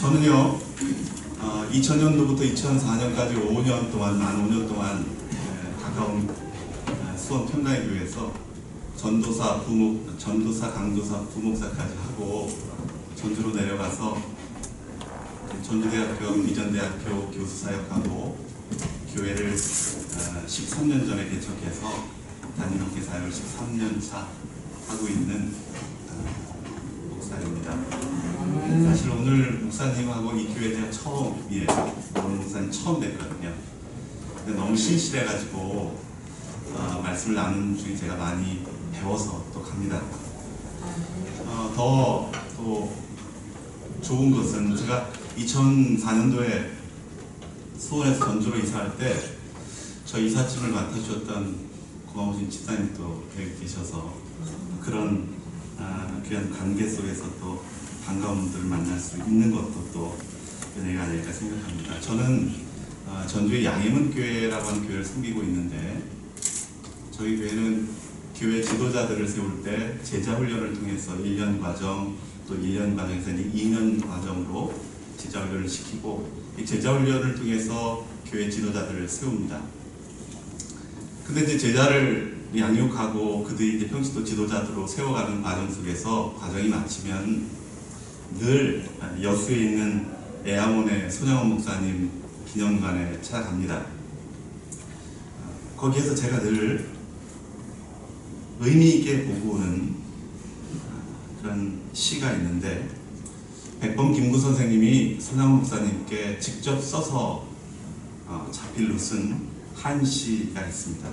저는요 2000년도부터 2004년까지 5년 동안 만 5년 동안 가까운 수원 평강교회에서 전도사, 강도사, 부목사까지 하고 전주로 내려가서 전주대학교, 미전대학교 교수 사역하고 교회를 13년 전에 개척해서 담임목회 사역을 13년차 하고 있는 목사입니다. 사실 오늘 목사님하고 이 교회에 제가 처음이에요. 오늘 목사님 처음 뵀거든요. 근데 너무 신실해가지고 말씀을 나누는 중에 제가 많이 배워서 또 갑니다. 더 또 좋은 것은 제가 2004년도에 수원에서 전주로 이사할 때 저 이삿짐을 맡아주셨던 고마우신 집사님이 또 여기 계셔서 그런 귀한 관계 속에서 또 반가운 분들을 만날 수 있는 것도 또 은혜가 아닐까 생각합니다. 저는 전주의 양해문교회라고 하는 교회를 섬기고 있는데 저희 교회는 교회 지도자들을 세울 때 제자훈련을 통해서 1년 과정 또 1년 과정에서 이제 2년 과정으로 제자훈련을 시키고 이 제자훈련을 통해서 교회 지도자들을 세웁니다. 근데 이제 제자를 양육하고 그들이 이제 평시도 지도자들로 세워가는 과정 속에서 과정이 마치면 늘 여수에 있는 애양원의 손양원 목사님 기념관에 찾아갑니다. 거기에서 제가 늘 의미 있게 보고 오는 그런 시가 있는데 백범 김구 선생님이 손양원 목사님께 직접 써서 자필로 쓴 한 시가 있습니다.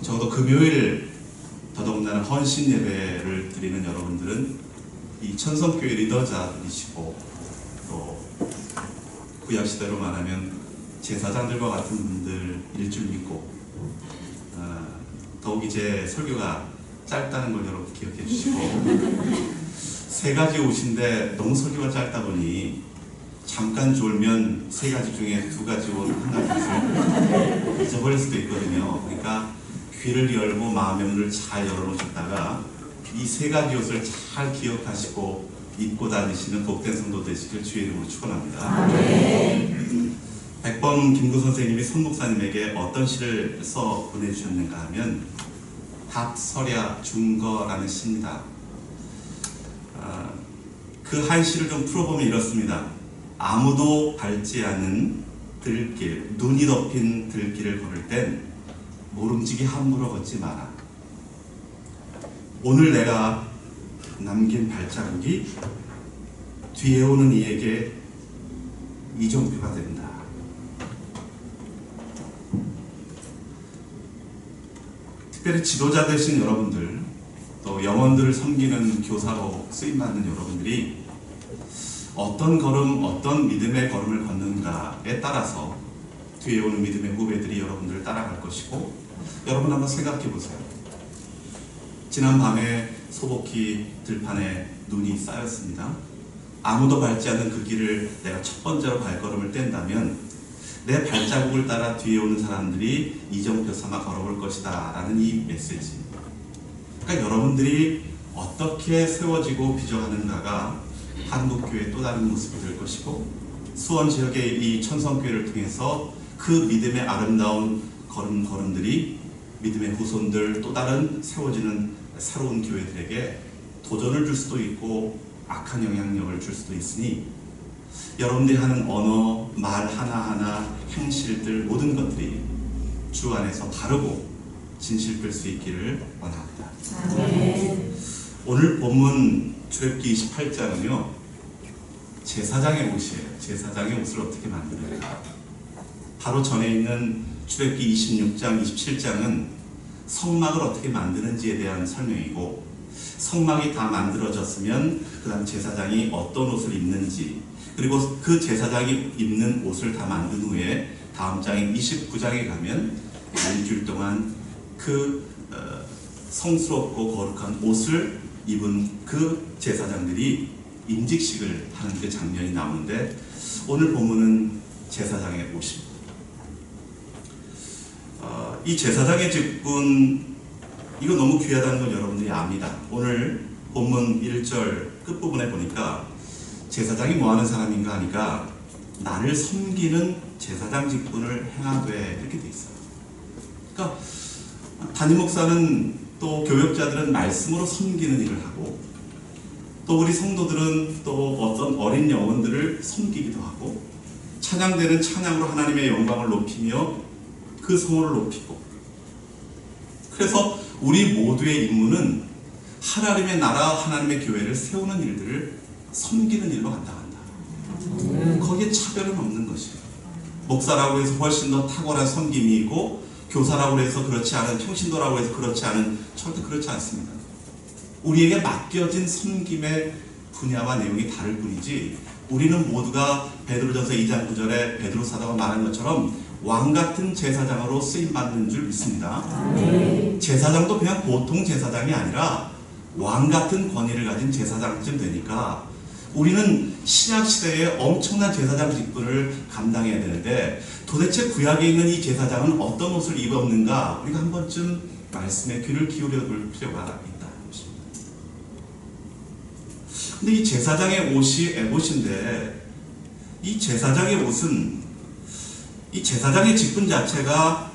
적어도 금요일 더더군다나 헌신 예배를 드리는 여러분들은 이 천성교회 리더자이시고 또 구약시대로 말하면 제사장들과 같은 분들일 줄 믿고 더욱이 제 설교가 짧다는 걸 여러분 기억해 주시고 세 가지 옷인데 너무 설교가 짧다 보니 잠깐 졸면 세 가지 중에 두 가지 옷, 한 가지 옷을 잊어버릴 수도 있거든요. 그러니까 귀를 열고 마음의 문을 잘 열어놓으셨다가 이 세 가지 옷을 잘 기억하시고 입고 다니시는 복된 성도 되시길 주의 이름으로 축원합니다. 백범 김구 선생님이 손 목사님에게 어떤 시를 써 보내주셨는가 하면 답설야 준거라는 시입니다. 그 한 시를 좀 풀어보면 이렇습니다. 아무도 밟지 않는 들길, 눈이 덮인 들길을 걸을 땐 모름지기 함부로 걷지 마라. 오늘 내가 남긴 발자국이 뒤에 오는 이에게 이정표가 된다. 특별히 지도자 되신 여러분들, 또 영혼들을 섬기는 교사로 쓰임받는 여러분들이 어떤 걸음, 어떤 믿음의 걸음을 걷는가에 따라서 뒤에 오는 믿음의 후배들이 여러분들을 따라갈 것이고, 여러분 한번 생각해 보세요. 지난 밤에 소복히 들판에 눈이 쌓였습니다. 아무도 밟지 않는 그 길을 내가 첫 번째로 발걸음을 뗀다면 내 발자국을 따라 뒤에 오는 사람들이 이정표 삼아 걸어올 것이다 라는 이 메시지. 그러니까 여러분들이 어떻게 세워지고 빚어가는가가 한국교회의 또 다른 모습이 될 것이고, 수원 지역의 이 천성교회를 통해서 그 믿음의 아름다운 걸음들이 믿음의 후손들, 또 다른 세워지는 새로운 교회들에게 도전을 줄 수도 있고 악한 영향력을 줄 수도 있으니 여러분들이 하는 언어, 말 하나하나, 행실들 모든 것들이 주 안에서 바르고 진실될 수 있기를 원합니다. 오늘 본문 출애굽기 28장은요 제사장의 옷이에요. 제사장의 옷을 어떻게 만드는가. 바로 전에 있는 출애굽기 26장, 27장은 성막을 어떻게 만드는지에 대한 설명이고, 성막이 다 만들어졌으면 그 다음 제사장이 어떤 옷을 입는지, 그리고 그 제사장이 입는 옷을 다 만든 후에 다음 장인 29장에 가면 일주일 동안 그 성스럽고 거룩한 옷을 입은 그 제사장들이 임직식을 하는 그 장면이 나오는데, 오늘 본문은 제사장의 옷입니다. 이 제사장의 직분, 이거 너무 귀하다는 걸 여러분들이 압니다. 오늘 본문 1절 끝부분에 보니까 제사장이 뭐하는 사람인가 하니까 나를 섬기는 제사장 직분을 행하되 이렇게 돼 있어요. 그러니까 담임 목사는 또 교역자들은 말씀으로 섬기는 일을 하고 또 우리 성도들은 또 어떤 어린 영혼들을 섬기기도 하고 찬양되는 찬양으로 하나님의 영광을 높이며 그 성을 높이고 그래서 우리 모두의 임무는 하나님의 나라 하나님의 교회를 세우는 일들을 섬기는 일로 감당한다. 거기에 차별은 없는 것이에요. 목사라고 해서 훨씬 더 탁월한 섬김이 있고 교사라고 해서 그렇지 않은 평신도라고 해서 그렇지 않은 절대 그렇지 않습니다. 우리에게 맡겨진 섬김의 분야와 내용이 다를 뿐이지 우리는 모두가 베드로전서 2장 9절에 베드로 사도가 말한 것처럼 왕같은 제사장으로 쓰임받는 줄 믿습니다. 제사장도 그냥 보통 제사장이 아니라 왕같은 권위를 가진 제사장쯤 되니까 우리는 신약시대에 엄청난 제사장 직분을 감당해야 되는데 도대체 구약에 있는 이 제사장은 어떤 옷을 입었는가 우리가 한 번쯤 말씀에 귀를 기울여 볼 필요가 있다는 것입니다. 근데 이 제사장의 옷이 에봇인데 이 제사장의 옷은 이 제사장의 직분 자체가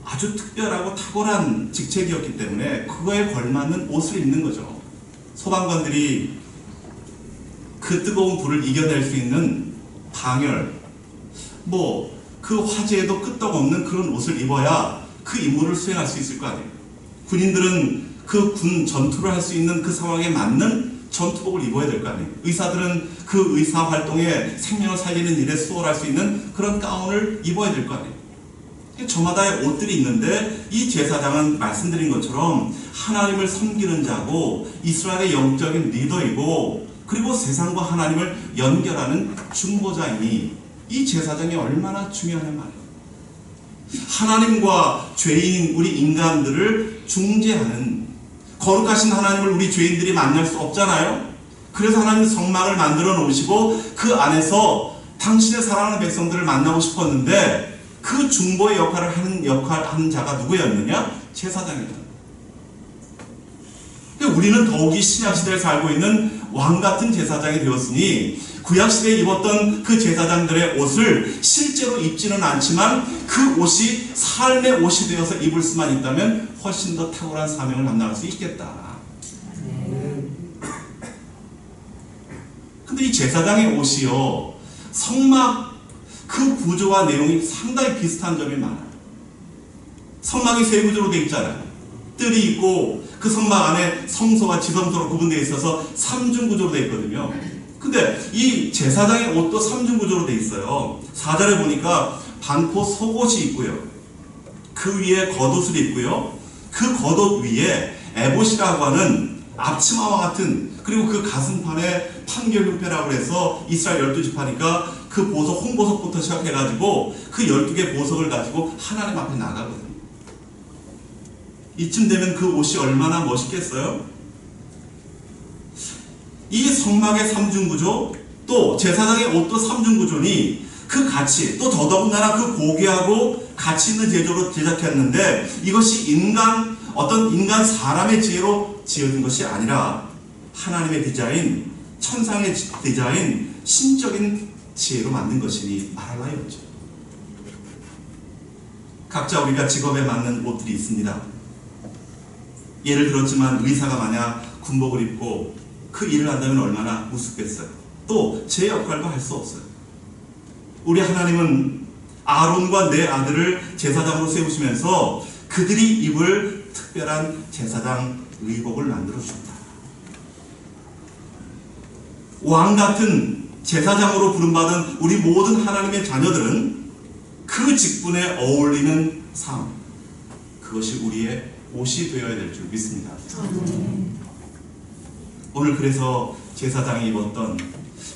아주 특별하고 탁월한 직책이었기 때문에 그거에 걸맞는 옷을 입는 거죠. 소방관들이 그 뜨거운 불을 이겨낼 수 있는 방열, 그 화재에도 끄떡없는 그런 옷을 입어야 그 임무를 수행할 수 있을 거 아니에요. 군인들은 그 군 전투를 할 수 있는 그 상황에 맞는 전투복을 입어야 될 거 아니에요. 의사들은 그 의사 활동에 생명을 살리는 일에 수월할 수 있는 그런 가운을 입어야 될 거 아니에요. 저마다의 옷들이 있는데 이 제사장은 말씀드린 것처럼 하나님을 섬기는 자고 이스라엘의 영적인 리더이고 그리고 세상과 하나님을 연결하는 중보자이니 이 제사장이 얼마나 중요하냐 말이에요. 하나님과 죄인인 우리 인간들을 중재하는 거룩하신 하나님을 우리 죄인들이 만날 수 없잖아요. 그래서 하나님은 성막을 만들어 놓으시고 그 안에서 당신의 사랑하는 백성들을 만나고 싶었는데 그 중보의 역할을 하는 자가 누구였느냐? 제사장이다. 우리는 더욱이 신약시대에 살고 있는 왕같은 제사장이 되었으니 구약시대에 입었던 그 제사장들의 옷을 실제로 입지는 않지만 그 옷이 삶의 옷이 되어서 입을 수만 있다면 훨씬 더 탁월한 사명을 감당할 수 있겠다. 근데 이 제사장의 옷이요 성막 그 구조와 내용이 상당히 비슷한 점이 많아요. 성막이 세 구조로 되어 있잖아요. 뜰이 있고 그 성막 안에 성소와 지성소로 구분되어 있어서 삼중 구조로 되어 있거든요. 근데 이 제사장의 옷도 삼중 구조로 되어 있어요. 4절에 보니까 반포 속옷이 있고요. 그 위에 겉옷을 입고요. 그 겉옷 위에 에봇이라고 하는 앞치마와 같은 그리고 그 가슴판에 판결흉패라고 해서 이스라엘 12지파니까 그 보석 홍보석부터 시작해가지고 그 12개 보석을 가지고 하나님 앞에 나가거든요. 이쯤 되면 그 옷이 얼마나 멋있겠어요? 이 성막의 삼중구조 또 제사장의 옷도 삼중구조니 그 가치 또 더더군다나 그 고귀하고 가치 있는 제조로 제작했는데 이것이 어떤 인간 사람의 지혜로 지어진 것이 아니라 하나님의 디자인, 천상의 디자인, 신적인 지혜로 만든 것이니 말할 나위 없죠. 각자 우리가 직업에 맞는 옷들이 있습니다. 예를 들었지만 의사가 만약 군복을 입고 그 일을 한다면 얼마나 우습겠어요. 또 제 역할도 할 수 없어요. 우리 하나님은 아론과 네 아들을 제사장으로 세우시면서 그들이 입을 특별한 제사장 의복을 만들어 줍니다. 왕같은 제사장으로 부름받은 우리 모든 하나님의 자녀들은 그 직분에 어울리는 삶, 그것이 우리의 옷이 되어야 될 줄 믿습니다. 오늘 그래서 제사장이 입었던,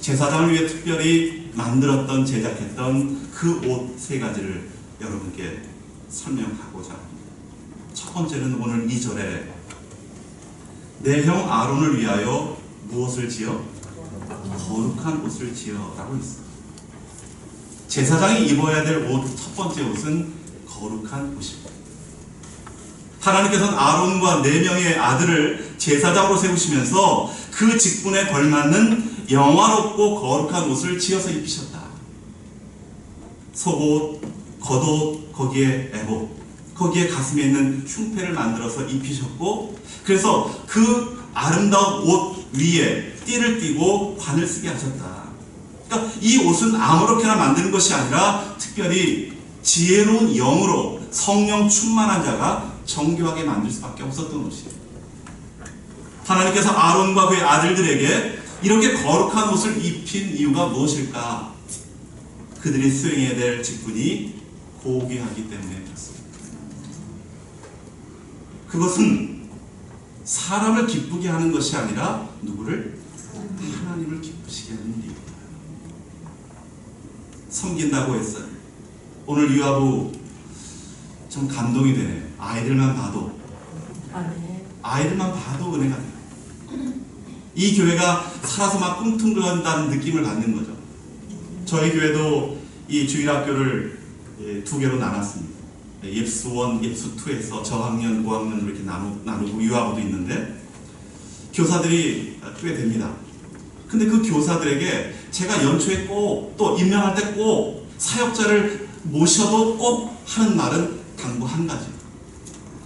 제사장을 위해 특별히 만들었던, 제작했던 그 옷 세 가지를 여러분께 설명하고자 합니다. 첫 번째는 오늘 2절에 내 형 아론을 위하여 무엇을 지어? 거룩한 옷을 지어 라고 있습니다. 제사장이 입어야 될 옷 첫 번째 옷은 거룩한 옷입니다. 하나님께서는 아론과 4명의 아들을 제사장으로 세우시면서 그 직분에 걸맞는 영화롭고 거룩한 옷을 지어서 입히셨다. 속옷, 겉옷, 거기에 에봇, 거기에 가슴에 있는 흉패를 만들어서 입히셨고, 그래서 그 아름다운 옷 위에 띠를 띠고 관을 쓰게 하셨다. 그러니까 이 옷은 아무렇게나 만드는 것이 아니라 특별히 지혜로운 영으로 성령 충만한 자가 정교하게 만들 수밖에 없었던 옷이에요. 하나님께서 아론과 그의 아들들에게 이렇게 거룩한 옷을 입힌 이유가 무엇일까? 그들이 수행해야 될 직분이 고귀하기 때문에 그렇습니다. 그것은 사람을 기쁘게 하는 것이 아니라 누구를? 하나님을 기쁘시게 하는 일이에요. 섬긴다고 했어요. 오늘 유아부 참 감동이 되네요. 아이들만 봐도 은혜가 돼요. 이 교회가 살아서 막 꿈틀거린다는 느낌을 받는 거죠. 저희 교회도 이 주일학교를 2개로 나눴습니다. 옙스 1, 옙스 2에서 저학년, 고학년으로 이렇게 나누고 유아부도 있는데 교사들이 꽤 됩니다. 근데 그 교사들에게 제가 연초에 꼭 또 임명할 때 꼭 사역자를 모셔도 꼭 하는 말은 당부 한 가지.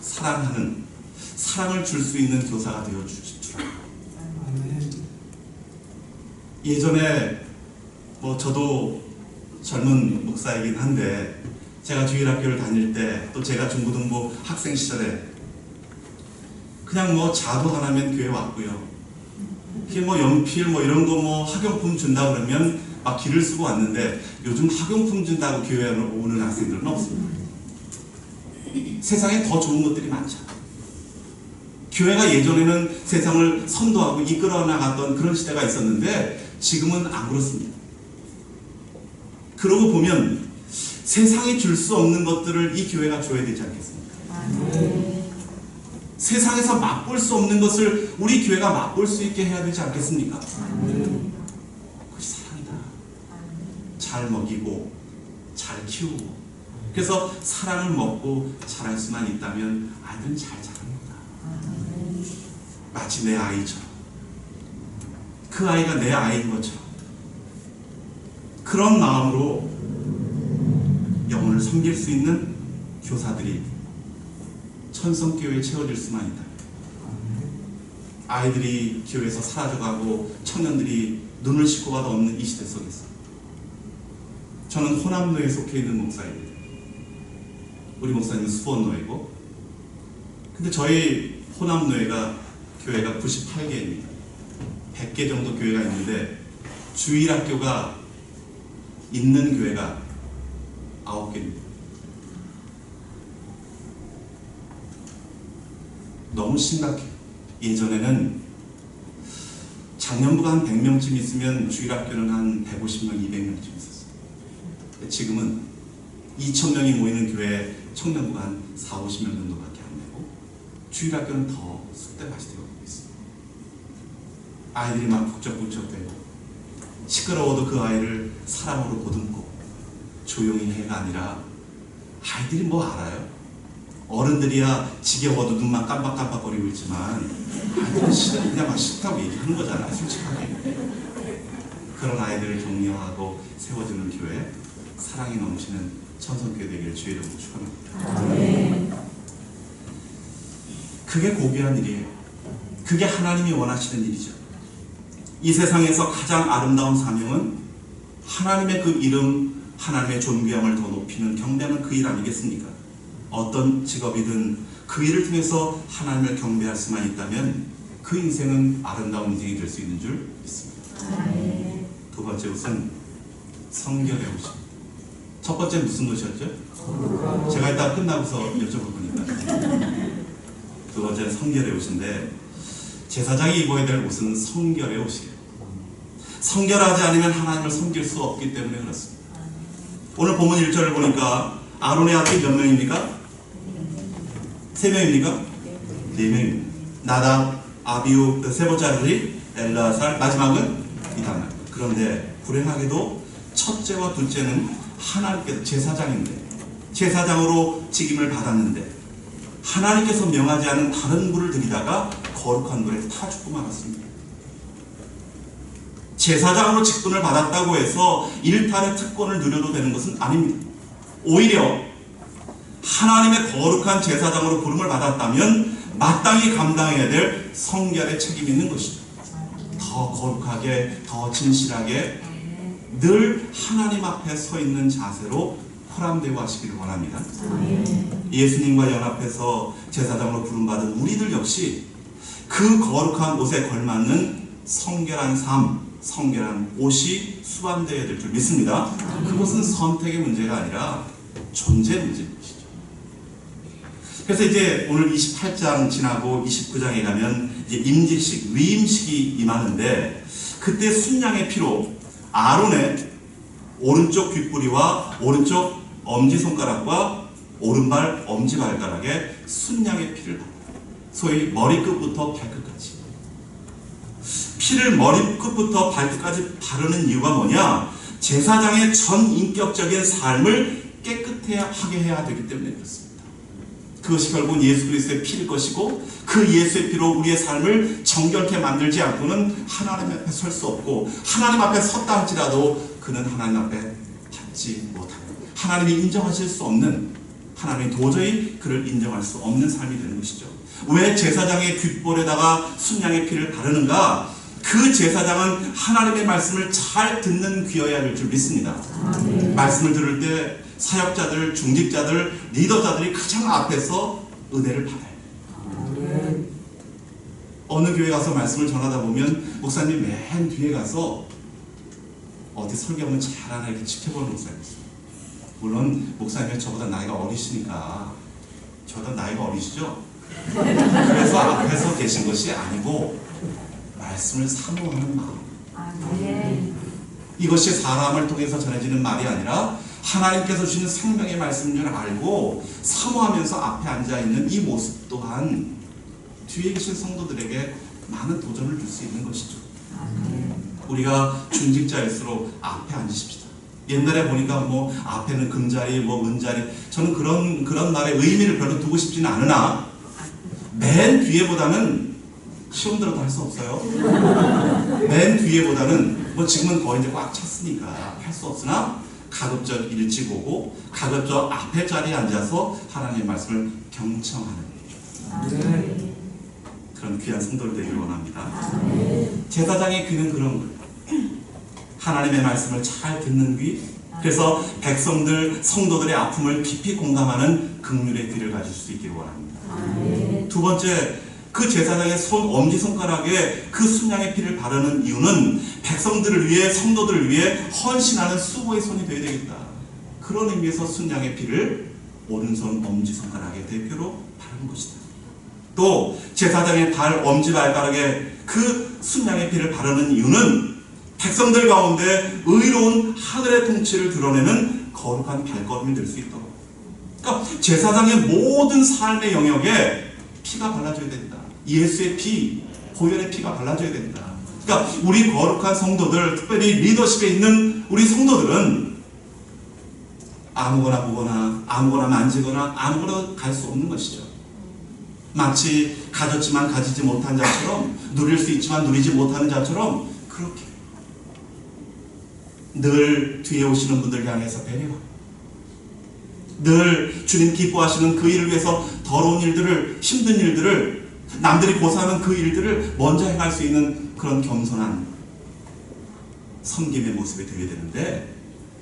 사랑을 줄 수 있는 교사가 되어 주시라. 예전에 저도 젊은 목사이긴 한데 제가 주일학교를 다닐 때 또 제가 중고등부 학생 시절에 그냥 자도 하나면 교회 왔고요. 이게 연필 이런 거 학용품 준다 그러면 막 길을 쓰고 왔는데 요즘 학용품 준다고 교회에 오는 학생들은 없습니다. 세상에 더 좋은 것들이 많죠. 교회가 예전에는 세상을 선도하고 이끌어 나갔던 그런 시대가 있었는데 지금은 안 그렇습니다. 그러고 보면 세상이 줄 수 없는 것들을 이 교회가 줘야 되지 않겠습니까? 세상에서 맛볼 수 없는 것을 우리 교회가 맛볼 수 있게 해야 되지 않겠습니까? 그것이 사랑이다. 잘 먹이고 잘 키우고, 그래서 사랑을 먹고 자랄 수만 있다면 아이들은 잘 자랍니다. 마치 내 아이처럼, 그 아이가 내 아이인 것처럼 그런 마음으로 영혼을 섬길 수 있는 교사들이 천성교회에 채워질 수만 있다. 아이들이 교회에서 사라져가고 청년들이 눈을 씻고 봐도 없는 이 시대 속에서 저는 호남노에 속해 있는 목사입니다. 우리 목사님은 수원노예고, 근데 저희 호남노회가 교회가 98개입니다. 100개 정도 교회가 있는데 주일학교가 있는 교회가 9개입니다. 너무 심각해요. 예전에는 작년부가 한 100명쯤 있으면 주일학교는 한 150명, 200명쯤 있었어요. 지금은 2,000명이 모이는 교회 청년부가 한 4, 50명 정도밖에 안 되고 주일학교는 더 쑥대밭이 되고 있습니다. 아이들이 막 북적북적대고 시끄러워도 그 아이를 사랑으로 보듬고 조용히 해가 아니라 아이들이 뭐 알아요? 어른들이야 지겨워도 눈만 깜빡깜빡거리고 있지만 아이들은 그냥 막 싫다고 얘기하는 거잖아요, 솔직하게. 그런 아이들을 격려하고 세워주는 교회, 사랑이 넘치는 천성교회 되기를 주의 이름으로 축원합니다. 그게 고귀한 일이에요. 그게 하나님이 원하시는 일이죠. 이 세상에서 가장 아름다운 사명은 하나님의 그 이름, 하나님의 존귀함을 더 높이는 경배하는 그 일 아니겠습니까? 어떤 직업이든 그 일을 통해서 하나님을 경배할 수만 있다면 그 인생은 아름다운 인생이 될 수 있는 줄 믿습니다. 두 번째 옷은 성결의 옷입니다. 첫 번째 무슨 옷이었죠? 제가 이따 끝나고서 여쭤볼 거니까. 두 번째는 성결의 옷인데 제사장이 입어야 될 옷은 성결의 옷이에요. 성결하지 않으면 하나님을 섬길 수 없기 때문에 그렇습니다. 오늘 본문 1절을 보니까 아론의 아들이 몇 명입니까? 3명입니까? 4명입니다. 나답, 아비후, 세 번째 아들이 엘라살, 마지막은 이다말. 그런데 불행하게도 첫째와 둘째는 하나님께서 제사장인데, 제사장으로 직임을 받았는데 하나님께서 명하지 않은 다른 물을 들이다가 거룩한 물에 타 죽고 말았습니다. 제사장으로 직분을 받았다고 해서 일탈의 특권을 누려도 되는 것은 아닙니다. 오히려 하나님의 거룩한 제사장으로 부름을 받았다면 마땅히 감당해야 될 성결의 책임이 있는 것이죠. 더 거룩하게, 더 진실하게 늘 하나님 앞에 서 있는 자세로 포람되어 하시기를 원합니다. 예수님과 연합해서 제사장으로 부름받은 우리들 역시 그 거룩한 옷에 걸맞는 성결한 삶, 성결한 옷이 수반되어야 될 줄 믿습니다. 그것은 선택의 문제가 아니라 존재 문제인 것이죠. 그래서 이제 오늘 28장 지나고 29장에 가면 이제 임직식, 위임식이 임하는데, 그때 순양의 피로 아론의 오른쪽 귓부리와 오른쪽 엄지손가락과 오른발 엄지발가락에 순양의 피를 바릅니다. 소위 머리끝부터 발끝까지. 피를 머리끝부터 발끝까지 바르는 이유가 뭐냐? 제사장의 전인격적인 삶을 깨끗하게 해야 되기 때문에 그렇습니다. 그것이 결국은 예수 그리스도의 피일 것이고, 그 예수의 피로 우리의 삶을 정결케 만들지 않고는 하나님 앞에 설 수 없고, 하나님 앞에 섰다 할지라도 그는 하나님 앞에 닿지 못합니다. 하나님이 인정하실 수 없는, 하나님이 도저히 그를 인정할 수 없는 삶이 되는 것이죠. 왜 제사장의 귓볼에다가 순양의 피를 바르는가? 그 제사장은 하나님의 말씀을 잘 듣는 귀여야 될 줄 믿습니다. 말씀을 들을 때 사역자들, 중직자들, 리더자들이 가장 앞에서 은혜를 받아요. 어느 교회 가서 말씀을 전하다 보면 목사님 맨 뒤에 가서 어디 설교하면 잘하나 이렇게 지켜보는 목사님 있어요. 물론 목사님이 저보다 나이가 어리시니까, 저보다 나이가 어리시죠? 그래서 앞에서 계신 것이 아니고 말씀을 사모하는 마음. 이것이 사람을 통해서 전해지는 말이 아니라 하나님께서 주시는 생명의 말씀인 줄 알고 사모하면서 앞에 앉아있는 이 모습 또한 뒤에 계신 성도들에게 많은 도전을 줄 수 있는 것이죠. 우리가 중직자일수록 앞에 앉으십시다. 옛날에 보니까 뭐 앞에는 금자리, 뭐 은자리, 저는 그런 말의 의미를 별로 두고 싶지는 않으나 맨 뒤에보다는 시험 들어도 할 수 없어요. 맨 뒤에보다는 뭐 지금은 거의 이제 꽉 찼으니까 할 수 없으나 가급적 일찍 오고 가급적 앞에 자리에 앉아서 하나님의 말씀을 경청하는 그런 귀한 성도들 되기를 원합니다. 제사장의 귀는 그런 거예요. 하나님의 말씀을 잘 듣는 귀, 그래서 백성들, 성도들의 아픔을 깊이 공감하는 긍휼의 귀를 가질 수 있기를 원합니다. 두 번째, 그 제사장의 엄지손가락에 그 순양의 피를 바르는 이유는 백성들을 위해, 성도들을 위해 헌신하는 수고의 손이 되어야 되겠다. 그런 의미에서 순양의 피를 오른손 엄지손가락의 대표로 바르는 것이다. 또 제사장의 엄지발가락에 그 순양의 피를 바르는 이유는 백성들 가운데 의로운 하늘의 통치를 드러내는 거룩한 발걸음이 될 수 있도록. 그러니까 제사장의 모든 삶의 영역에 피가 발라져야 된다. 예수의 피, 보혈의 피가 발라져야 된다. 그러니까 우리 거룩한 성도들, 특별히 리더십에 있는 우리 성도들은 아무거나 보거나 아무거나 만지거나 아무거나 갈 수 없는 것이죠. 마치 가졌지만 가지지 못한 자처럼, 누릴 수 있지만 누리지 못하는 자처럼 그렇게 늘 뒤에 오시는 분들 향해서 배려하고, 늘 주님 기뻐하시는 그 일을 위해서 더러운 일들을, 힘든 일들을, 남들이 고사하는 그 일들을 먼저 행할 수 있는 그런 겸손한 섬김의 모습이 되어야 되는데,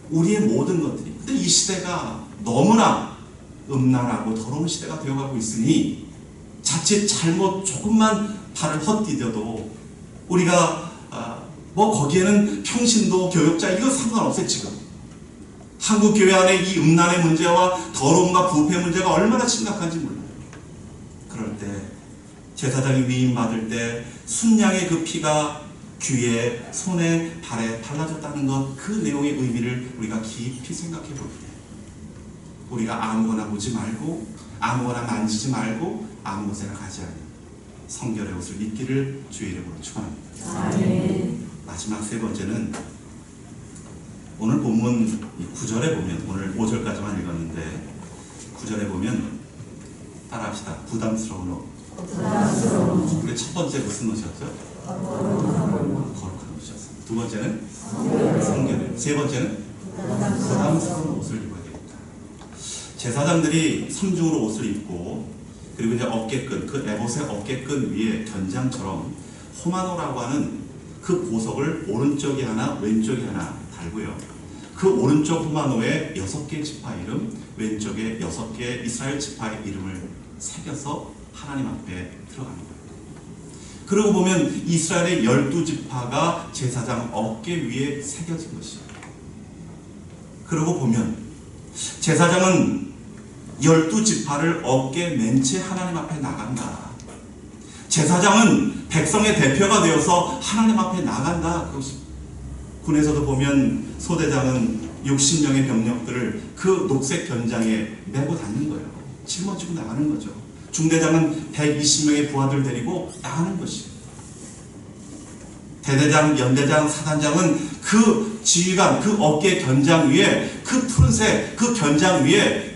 우리의 모든 것들이, 근데 이 시대가 너무나 음란하고 더러운 시대가 되어가고 있으니 자칫 잘못 조금만 발을 헛디뎌도 우리가 뭐 거기에는 평신도, 교역자 이거 상관없어요. 지금 한국 교회 안에 이 음란의 문제와 더러움과 부패 문제가 얼마나 심각한지 몰라요. 그럴 때 제사장이 위임 받을 때 순양의 그 피가 귀에, 손에, 발에 발라졌다는 것, 그 내용의 의미를 우리가 깊이 생각해 볼 때 우리가 아무거나 보지 말고 아무거나 만지지 말고 아무 곳에나 가지 않는 성결의 옷을 입기를 주의 이름으로 축원합니다. 마지막 세 번째는 오늘 본문 9절에 보면, 오늘 5절까지만 읽었는데 9절에 보면 따라합시다. 부담스러운 옷. 우리 첫 번째 무슨 옷이었죠? 거룩한 옷이었습니다. 두 번째는 성결해요. 세 번째는 부담스러운 옷을 입어야 됩니다. 제사장들이 삼중으로 옷을 입고 그리고 이제 어깨끈, 그 에봇의 어깨끈 위에 견장처럼 호마노라고 하는 그 보석을 오른쪽에 하나 왼쪽에 하나 달고요. 그 오른쪽 호마노에 6개 지파 이름, 왼쪽에 6개 이스라엘 지파의 이름을 새겨서 하나님 앞에 들어가는 거예요. 그러고 보면 이스라엘의 12지파가 제사장 어깨 위에 새겨진 것이에요. 그러고 보면 제사장은 12지파를 어깨에 맨 채 하나님 앞에 나간다. 제사장은 백성의 대표가 되어서 하나님 앞에 나간다. 군에서도 보면 소대장은 60명의 병력들을 그 녹색 견장에 메고 다니는 거예요. 짊어지고 나가는 거죠. 중대장은 120명의 부하들 데리고 나가는 것이에요. 대대장, 연대장, 사단장은 그 지휘관, 그 어깨 견장 위에 그 푸른색 그 견장 위에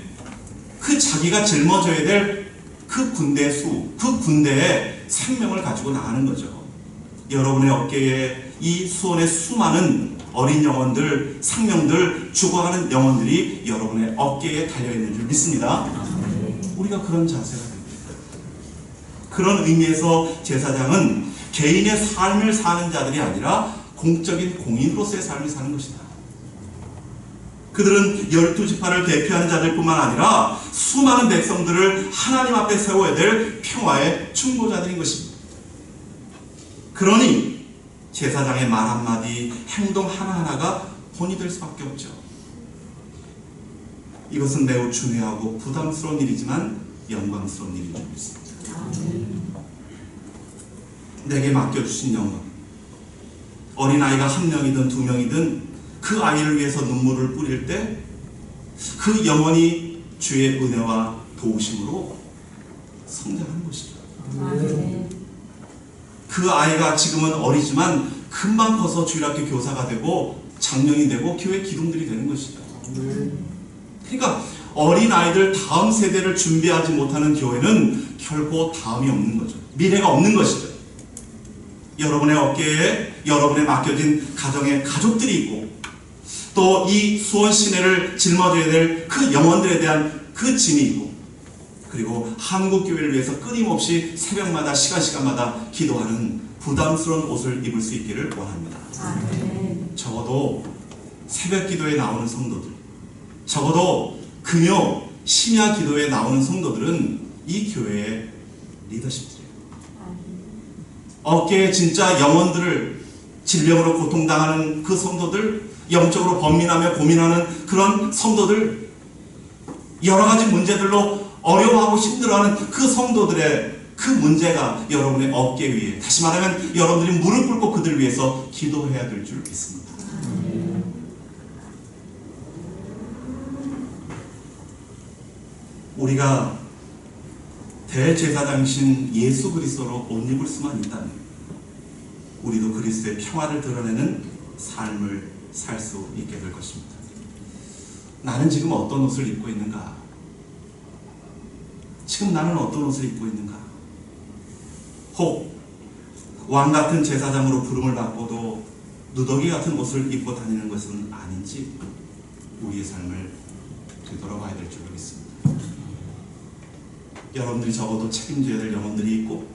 그 자기가 짊어져야 될 그 군대 수, 그 군대의 생명을 가지고 나가는 거죠. 여러분의 어깨에 이 수원의 수많은 어린 영혼들, 생명들, 죽어가는 영혼들이 여러분의 어깨에 달려있는 줄 믿습니다. 우리가 그런 자세가 됩니다. 그런 의미에서 제사장은 개인의 삶을 사는 자들이 아니라 공적인 공인으로서의 삶을 사는 것이다. 그들은 12지파를 대표하는 자들뿐만 아니라 수많은 백성들을 하나님 앞에 세워야 될 평화의 충고자들인 것입니다. 그러니 제사장의 말 한마디, 행동 하나하나가 본이 될 수밖에 없죠. 이것은 매우 중요하고 부담스러운 일이지만 영광스러운 일인 줄 믿습니다. 내게 맡겨주신 영혼, 어린아이가 1명이든 2명이든 그 아이를 위해서 눈물을 뿌릴 때 그 영혼이 주의 은혜와 도우심으로 성장하는 것이죠. 그 아이가 지금은 어리지만 금방 커서 주일학교 교사가 되고 장년이 되고 교회 기둥들이 되는 것이죠. 그러니까 어린아이들 다음 세대를 준비하지 못하는 교회는 결코 다음이 없는 거죠. 미래가 없는 것이죠. 여러분의 어깨에 여러분의 맡겨진 가정의 가족들이 있고 또 이 수원 시내를 짊어져야 될 그 영혼들에 대한 그 짐이 있고 그리고 한국교회를 위해서 끊임없이 새벽마다 시간마다 기도하는 부담스러운 옷을 입을 수 있기를 원합니다. 적어도 새벽 기도에 나오는 성도들, 적어도 금요 심야 기도에 나오는 성도들은 이 교회의 리더십들이에요. 어깨에 진짜 영혼들을 질병으로 고통당하는 그 성도들, 영적으로 번민하며 고민하는 그런 성도들, 여러 가지 문제들로 어려워하고 힘들어하는 그 성도들의 그 문제가 여러분의 어깨 위에, 다시 말하면 여러분들이 무릎 꿇고 그들 위해서 기도해야 될 줄 믿습니다. 우리가 대제사장이신 예수 그리스도로 옷 입을 수만 있다면 우리도 그리스도의 평화를 드러내는 삶을 살 수 있게 될 것입니다. 나는 지금 어떤 옷을 입고 있는가? 지금 나는 어떤 옷을 입고 있는가? 혹 왕같은 제사장으로 부름을 받고도 누더기 같은 옷을 입고 다니는 것은 아닌지 우리의 삶을 되돌아봐야 될 줄 믿습니다. 여러분들이 적어도 책임져야 될 영혼들이 있고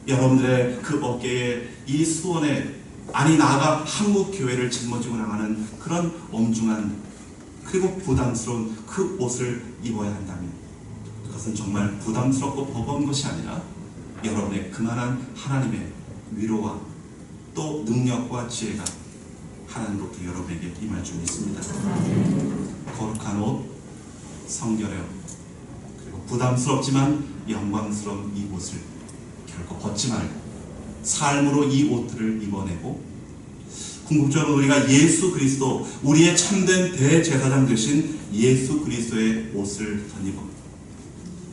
여러분들의 그 어깨에 이 수원에 아니 나아가 한국교회를 짊어지고 나가는 그런 엄중한 그리고 부담스러운 그 옷을 입어야 한다면 그것은 정말 부담스럽고 버거운 것이 아니라 여러분의 그만한 하나님의 위로와 또 능력과 지혜가 하나님으로부터 여러분에게 임할 줄 믿습니다. 거룩한 옷, 성결의 옷, 그리고 부담스럽지만 영광스러운 이 옷을 결코 벗지 말고 삶으로 이 옷들을 입어내고 궁극적으로 우리가 예수 그리스도, 우리의 참된 대제사장 되신 예수 그리스도의 옷을 덧입어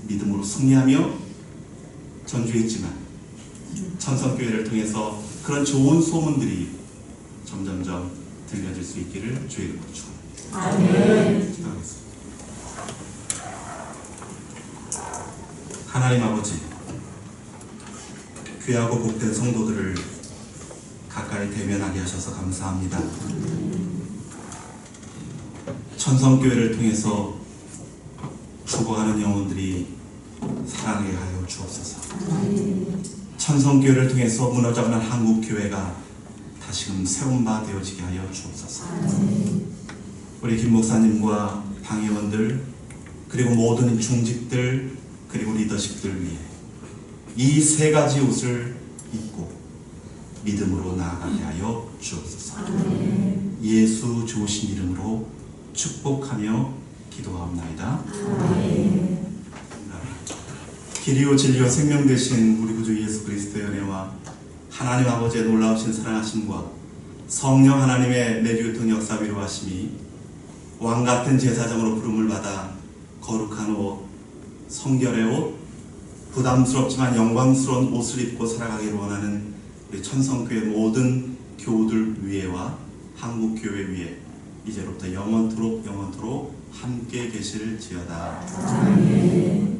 믿음으로 승리하며 전주했지만 천성교회를 통해서 그런 좋은 소문들이 점점점 들려질 수 있기를 주의 이름으로 축원합니다. 아멘. 기도하겠습니다. 하나님 아버지, 귀하고 복된 성도들을 가까이 십자가에 대면하게 하셔서 감사합니다. 천성교회를 통해서 죽어가는 영혼들이 살아나게 하여 주옵소서. 천성교회를 통해서 무너져가는 한국교회가 다시금 새로운 바 되어지게 하여 주옵소서. 우리 김 목사님과 당회원들 그리고 모든 중직들 그리고 리더십들 위해 이 세 가지 옷을 입고 믿음으로 나아가게 하여 주옵소서. 예수 좋으신 이름으로 축복하며 기도하옵나이다. 길이요 진리요 생명 되신 우리 구주 예수 그리스도의 은혜와 하나님 아버지의 놀라우신 사랑하심과 성령 하나님의 내주유통 역사 위로하심이 왕같은 제사장으로 부름을 받아 거룩한 옷, 성결의 옷, 부담스럽지만 영광스러운 옷을 입고 살아가기를 원하는 우리 천성교회 모든 교우들 위에와 한국교회 위에 이제로부터 영원토록 함께 계실지어다. 아멘.